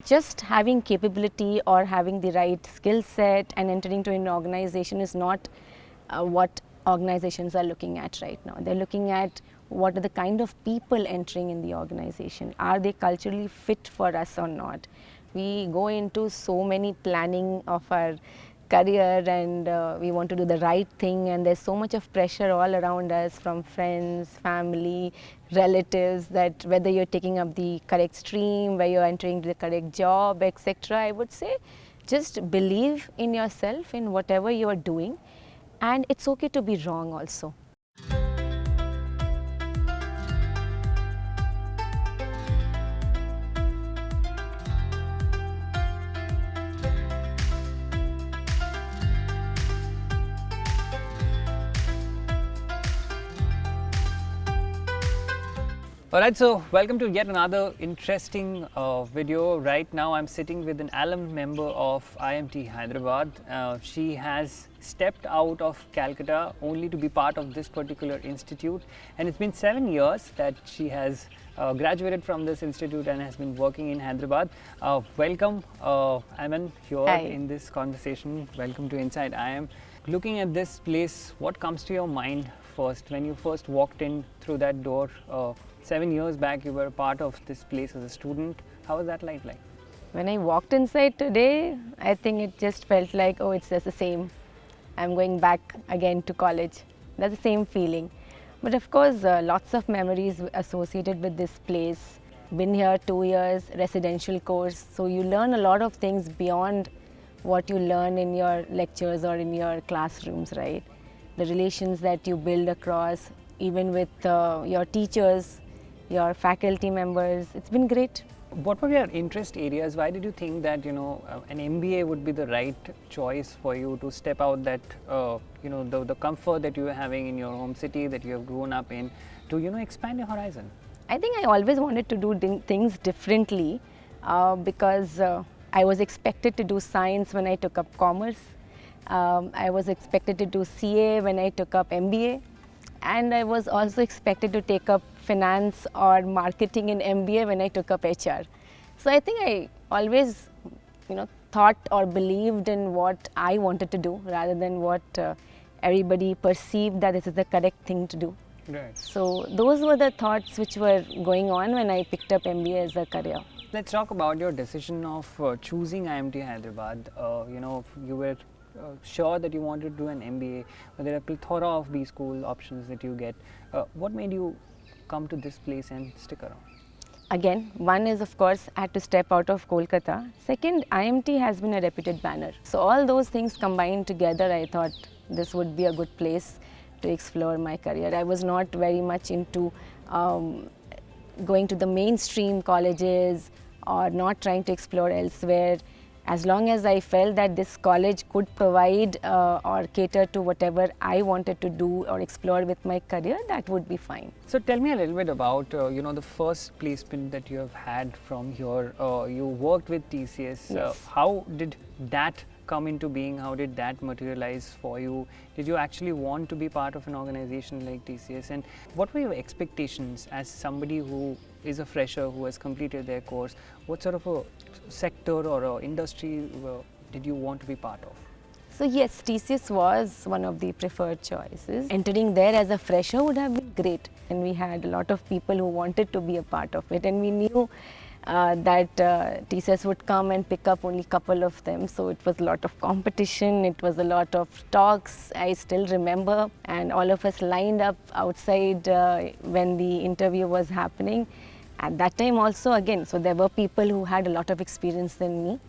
Just having capability or having the right skill set and entering to an organization is not what organizations are looking at right now. They're looking at what are the kind of people entering in the organization. Are they culturally fit for us or not? We go into so many planning of our career and we want to do the right thing, and there's so much of pressure all around us from friends, family, relatives, that whether you're taking up the correct stream, whether you're entering the correct job, etc. I would say just believe in yourself, in whatever you are doing, and it's okay to be wrong also. Alright, so welcome to yet another interesting video. Right now I'm sitting with an alum member of IMT Hyderabad. She has stepped out of Calcutta only to be part of this particular institute, and it's been 7 years that she has graduated from this institute and has been working in Hyderabad. Welcome Aiman here. Hi. In this conversation. Welcome to Inside IM. Looking at this place, what comes to your mind first when you first walked in through that door? 7 years back, you were a part of this place as a student. How was that like? When I walked inside today, I think it just felt like, oh, it's just the same. I'm going back again to college. That's the same feeling. But of course, lots of memories associated with this place. Been here 2 years, residential course. So you learn a lot of things beyond what you learn in your lectures or in your classrooms, right? The relations that you build across, even with your teachers, your faculty members, it's been great. What were your interest areas? Why did you think that an MBA would be the right choice for you to step out that the comfort that you were having in your home city that you have grown up in to expand your horizon? I think I always wanted to do things differently because I was expected to do science when I took up commerce. I was expected to do CA when I took up MBA, and I was also expected to take up finance or marketing in MBA when I took up HR. So I think I always thought or believed in what I wanted to do rather than what everybody perceived that this is the correct thing to do. Right. So those were the thoughts which were going on when I picked up MBA as a career. Let's talk about your decision of choosing IMT Hyderabad. You were sure that you wanted to do an MBA, but there are a plethora of B school options that you get. What made you come to this place and stick around? Again, one is of course I had to step out of Kolkata. Second, IMT has been a reputed banner. So all those things combined together, I thought this would be a good place to explore my career. I was not very much into going to the mainstream colleges or not trying to explore elsewhere. As long as I felt that this college could provide or cater to whatever I wanted to do or explore with my career, that would be fine. So tell me a little bit about the first placement that you have had from here. You worked with TCS. Yes. How did that come into being? How did that materialize for you? Did you actually want to be part of an organization like TCS? And what were your expectations as somebody who is a fresher who has completed their course? What sort of a sector or a industry did you want to be part of? So yes, TCS was one of the preferred choices. Entering there as a fresher would have been great, and we had a lot of people who wanted to be a part of it, and we knew that TCS would come and pick up only a couple of them. So it was a lot of competition, it was a lot of talks, I still remember, and all of us lined up outside when the interview was happening. At that time also again, so there were people who had a lot of experience than me,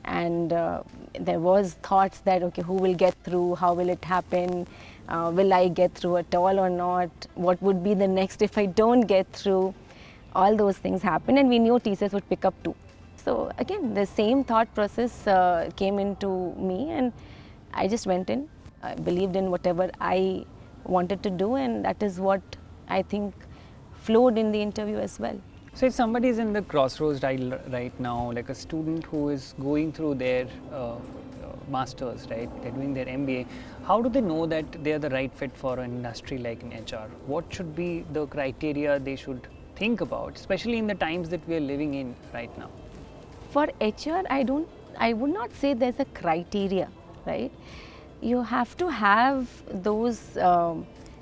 and there was thoughts that okay, who will get through, how will it happen, will I get through at all or not, what would be the next if I don't get through. All those things happened, and we knew TCS would pick up too. So again, the same thought process came into me, and I just went in. I believed in whatever I wanted to do, and that is what I think flowed in the interview as well. So if somebody is in the crossroads right now, like a student who is going through their masters, right? They're doing their MBA. How do they know that they are the right fit for an industry like in HR? What should be the criteria they should think about, especially in the times that we are living in right now? For HR, I would not say there's a criteria, right? You have to have those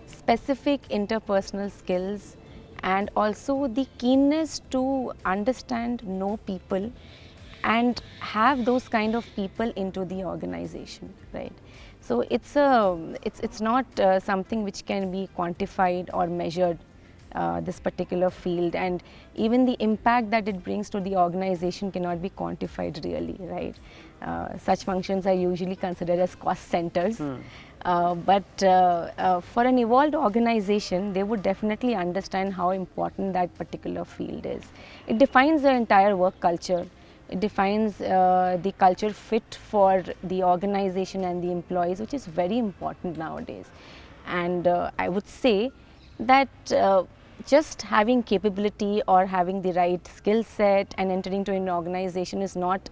specific interpersonal skills and also the keenness to understand, know people, and have those kind of people into the organization, right? So it's not something which can be quantified or measured, this particular field, and even the impact that it brings to the organization cannot be quantified really, right? Such functions are usually considered as cost centers. But for an evolved organization, they would definitely understand how important that particular field is. It defines the entire work culture. It defines the culture fit for the organization and the employees, which is very important nowadays. And I would say that just having capability or having the right skill set and entering into an organization is not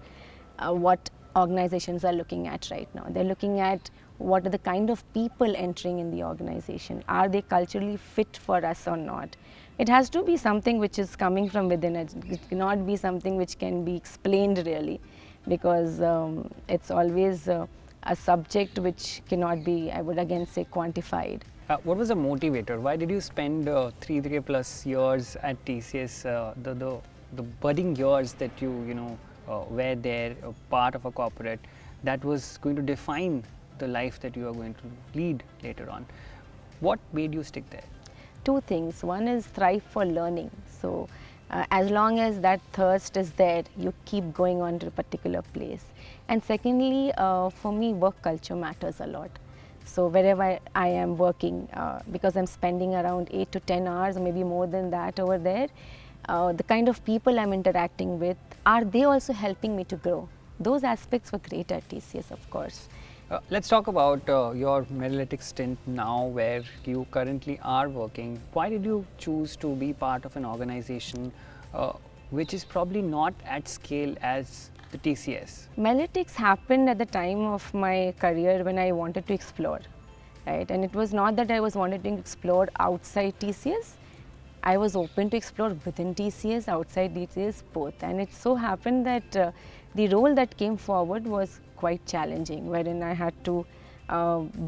what organizations are looking at right now. They're looking at what are the kind of people entering in the organization. Are they culturally fit for us or not? It has to be something which is coming from within. It cannot be something which can be explained really, because it's always a subject which cannot be, I would again say, quantified. What was the motivator? Why did you spend 3 plus years at TCS, the budding years that you were there, part of a corporate that was going to define the life that you are going to lead later on? What made you stick there? Two things. One is thrive for learning. So as long as that thirst is there, you keep going on to a particular place. And secondly, for me, work culture matters a lot. So wherever I am working, because I'm spending around 8 to 10 hours, maybe more than that over there, the kind of people I'm interacting with, are they also helping me to grow? Those aspects were great at TCS, of course. Let's talk about your Merilytics stint now, where you currently are working. Why did you choose to be part of an organization which is probably not at scale as the TCS? Merilytics happened at the time of my career when I wanted to explore, right? And it was not that I was wanting to explore outside TCS. I was open to explore within TCS, outside TCS, both. And it so happened that the role that came forward was quite challenging, wherein I had to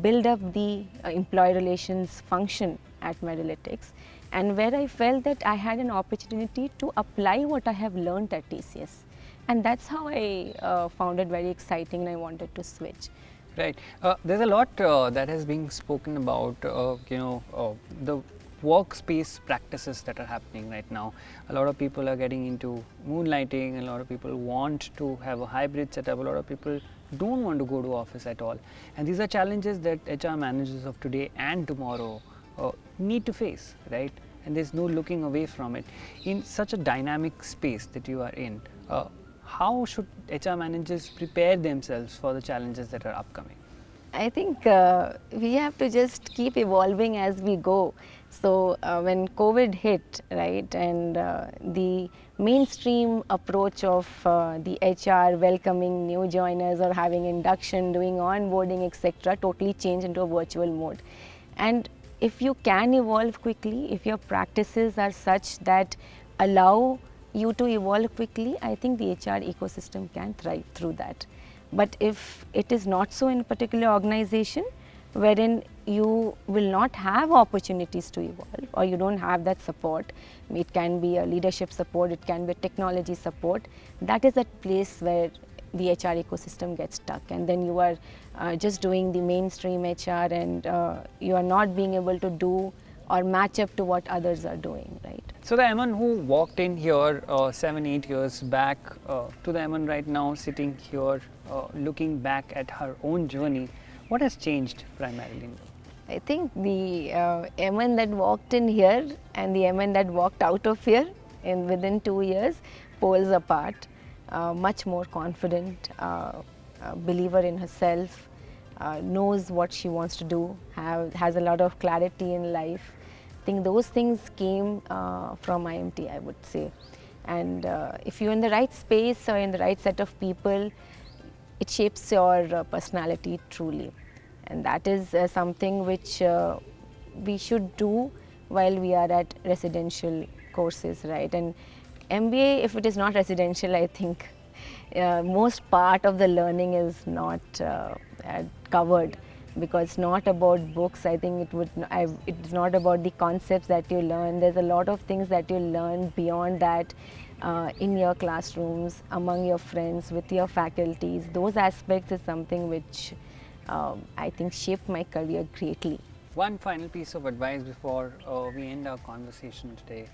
build up the employee relations function at Merilytics, and where I felt that I had an opportunity to apply what I have learned at TCS. And that's how I found it very exciting and I wanted to switch. Right. There's a lot that has been spoken about, the workspace practices that are happening right now. A lot of people are getting into moonlighting, a lot of people want to have a hybrid setup, a lot of people don't want to go to office at all. And these are challenges that HR managers of today and tomorrow need to face, right? And there's no looking away from it. In such a dynamic space that you are in, how should HR managers prepare themselves for the challenges that are upcoming? I think we have to just keep evolving as we go. So when COVID hit, right, and the mainstream approach of the HR welcoming new joiners or having induction, doing onboarding, etc., totally changed into a virtual mode. And if you can evolve quickly, if your practices are such that allow you to evolve quickly, I think the HR ecosystem can thrive through that. But if it is not so in a particular organization, wherein you will not have opportunities to evolve or you don't have that support, it can be a leadership support, it can be a technology support, that is that place where the HR ecosystem gets stuck, and then you are just doing the mainstream HR and you are not being able to do or match up to what others are doing, right? So the Aiman who walked in here 7-8 years back to the Aiman right now sitting here looking back at her own journey, what has changed primarily? I think the Aiman that walked in here and the Aiman that walked out of here within 2 years, poles apart, much more confident, believer in herself, knows what she wants to do, has a lot of clarity in life. I think those things came from IMT, I would say. And if you're in the right space or in the right set of people, it shapes your personality truly. And that is something which we should do while we are at residential courses, right? And MBA, if it is not residential, I think most part of the learning is not covered, because it's not about books. I think it's not about the concepts that you learn. There's a lot of things that you learn beyond that, in your classrooms, among your friends, with your faculties. Those aspects is something which I think shaped my career greatly. One final piece of advice before we end our conversation today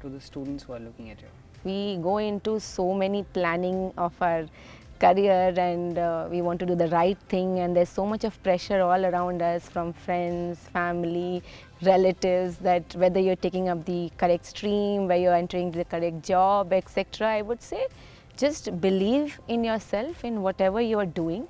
to the students who are looking at you. We go into so many planning of our career, and we want to do the right thing, and there's so much of pressure all around us from friends, family, relatives, that whether you're taking up the correct stream, whether you're entering the correct job, etc. I would say just believe in yourself, in whatever you are doing,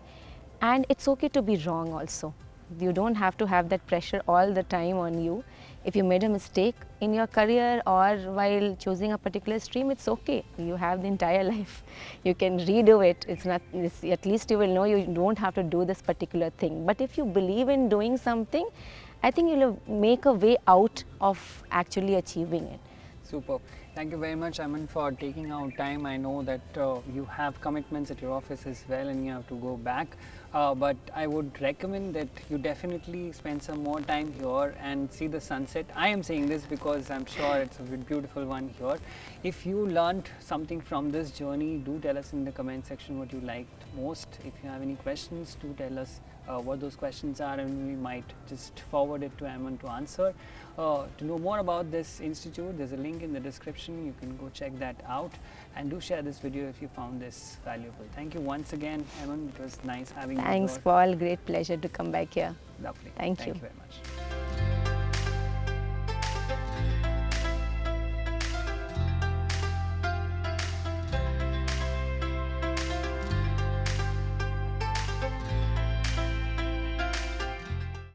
and it's okay to be wrong also. You don't have to have that pressure all the time on you. If you made a mistake in your career or while choosing a particular stream, it's okay. You have the entire life. You can redo it. At least you will know you don't have to do this particular thing. But if you believe in doing something, I think you'll make a way out of actually achieving it. Superb. Thank you very much, Aiman, for taking out time. I know that you have commitments at your office as well and you have to go back. But I would recommend that you definitely spend some more time here and see the sunset. I am saying this because I'm sure it's a beautiful one here. If you learned something from this journey, do tell us in the comment section what you liked most. If you have any questions, do tell us what those questions are, and we might just forward it to Aiman to answer. To know more about this institute, there's a link in the description. You can go check that out, and do share this video if you found this valuable. Thank you once again, Aiman. It was nice having you here. Thanks, Paul. Great pleasure to come back here. Lovely. Thank you Thank you very much.